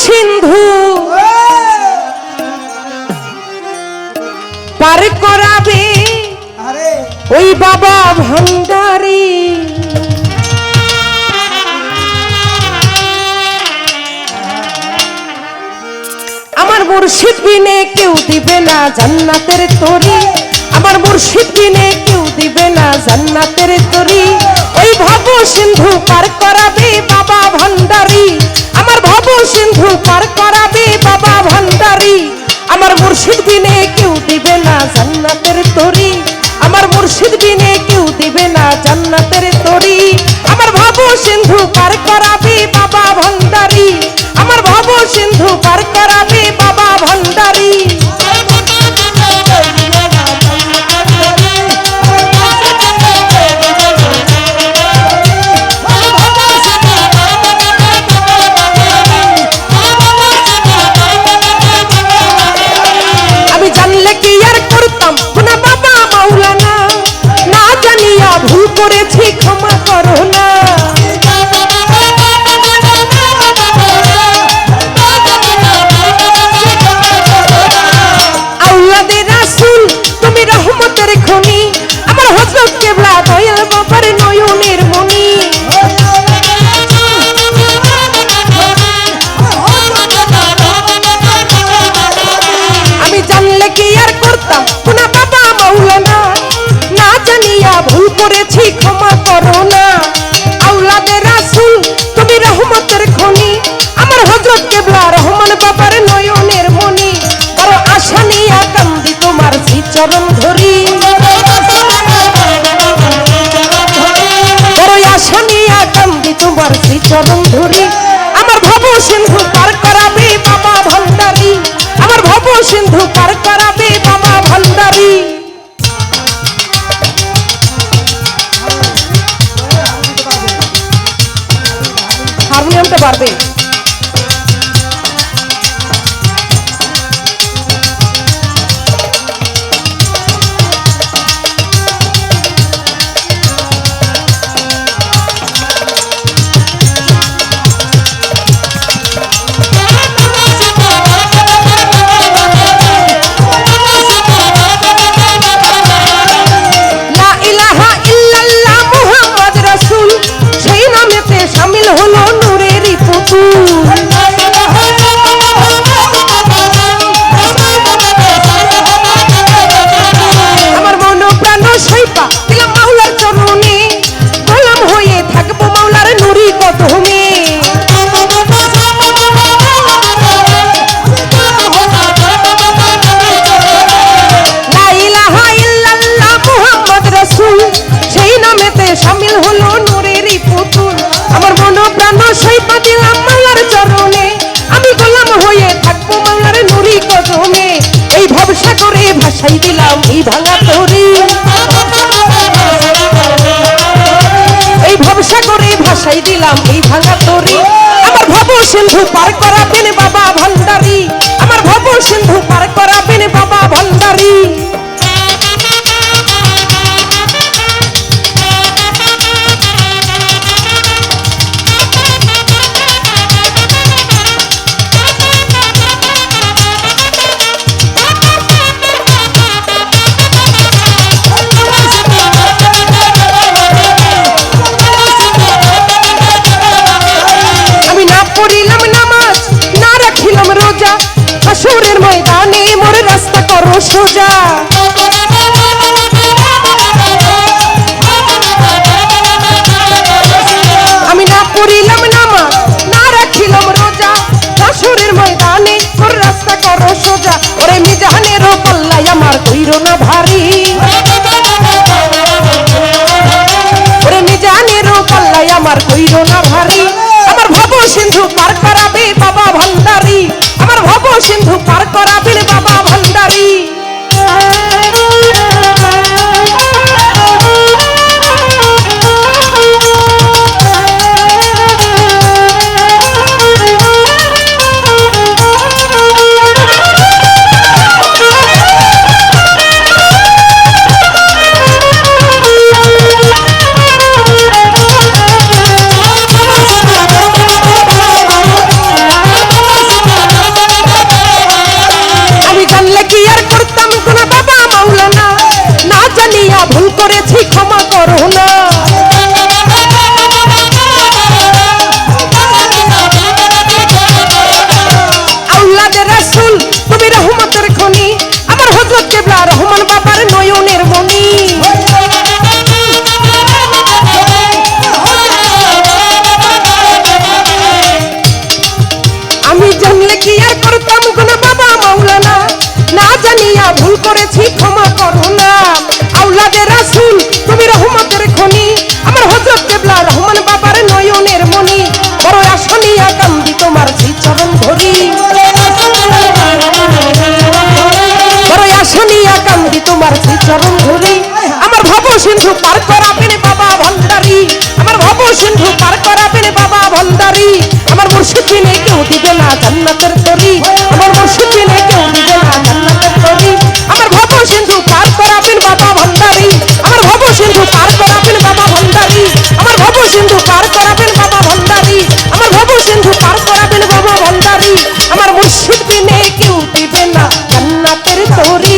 সিন্ধু পার করাবে ওই বাবা ভান্ডারী। আমার মুর্শিদ বিনে কেউ দিবে না জান্নাতের তরি, আমার মুর্শিদ বিনে কেউ দিবে না জান্নাতের তরি। ওই ভব সিন্ধু পার করাবে বাবা ভান্ডারী, আমার ভব সিন্ধু পার করাবে বাবা ভান্ডারী। আমার মুর্শিদ বিনে কেউ দিবে না জান্নাতের তরি, আমার মুর্শিদ বিনে কেউ দিবে না জান্নাতের তরি। আমার ভব সিন্ধু পার করাবে বাবা ভান্ডারী, আমার ভব সিন্ধু পার করাবে বাবা ভান্ডারী। আমি জানলে কি আর করতাম না বাবা মাওলানা, না জানিয়া ভুল করেছি ক্ষমা করো না। আউলাদে রাসূল তুমি রহমতের খনি, আমার হযরত কেবলা দয়াল বাবার নয়নের মনি। আমি জানলে কি আর করতাম না বাবা মাওলানা, না জানিয়া ভুল করেছি ক্ষমা করো না। আউলাদে রাসূল তুমি রহমতের খনি, আমার হযরত কেবলা রহমান বাবার নয়নের মনি। বড় আশা নিয়া কান্দি তোমার শ্রীচরণ ধরি, বড় আশা নিয়া কান্দি তোমার শ্রীচরণ ধরি। আমার ভব সিন্ধু পার করাবে বাবা ভান্ডারী, আমার ভব সিন্ধু পার করাবে বাবা ভান্ডারী। হারমোনিয়ামটা বাড়বে। লা ইলাহা ইল্লাল্লাহ মুহাম্মদ রাসূল, সেই নামেতে শামিল হলো নূরেরই পুতুল। আমার মন প্রাণ সইপা দিলাম মাওলার চরণে, গোলাম হয়ে থাকবো মাওলার নুরি কদমে। লা ইলাহা ইল্লাল্লাহ মুহাম্মদ রাসূল, সেই নামেতে শামিল হলো নূরেরই পুতুল। আমার মন প্রাণ সইপা দিলাম মাওলার চরণে, আমি গোলাম হয়ে থাকবো মাওলার নুরি কদমে। এই ভবসাগরে ভাসাই দিলাম এই ভাঙা তরি, এই ভবসাগরে ভাসাই দিলাম এই ভাঙা তরি। আমার ভব সিন্ধু পার করাবেন বাবা ভান্ডারী, আমার ভব সিন্ধু পার করাবেন বাবা ভান্ডারী। আমি না পড়িলাম নামাজ, না রাখিলাম রোজা, হাসরের ময়দানে মোর রাস্তা করো সোজা। আমি না পড়িলাম নামাজ, না রাখিলাম রোজা, হাসরের ময়দানে মোর রাস্তা করো সোজা। ওরে মিজানেরও পাল্লাই আমার কইরো না ভারী, ওরে মিজানেরও পাল্লাই আমার কইরো না ভারী। আমার ভব সিন্ধু পার করাবে বাবা ভান্ডারী, আমার ভব সিন্ধু পার করাবেন বাবা ভান্ডারী। জানিয়া ভুল করেছি ক্ষমা করো না আওলাদে রাসূল তুমি রহমতের খনি আমার হযরত কেবলা রহমান বাবার নয়নের মনি বড় আশা নিয়া কান্দি তোমার শ্রী চরণ ধরি বড় আশা নিয়া কান্দি তোমার শ্রী চরণ ধরি আমার ভব সিন্ধু পার করাবেন বাবা ভান্ডারী আমার ভব সিন্ধু পার করাবেন বাবা ভান্ডারী আমার মুর্শিদ বিনে কেউ দিবে না জান্নাতের তরি আমার মুর্শিদ বিনে কেউ দিবে না জান্নাতের তরি আমার ভব সিন্ধু পার করাবেন বাবা ভান্ডারী আমার ভব সিন্ধু পার করাবেন বাবা ভান্ডারী আমার ভব সিন্ধু পার করাবেন বাবা ভান্ডারী আমার ভব সিন্ধু পার করাবেন বাবা ভান্ডারী আমার মুর্শিদ বিনে কেউ দিবে না জান্নাতের তরি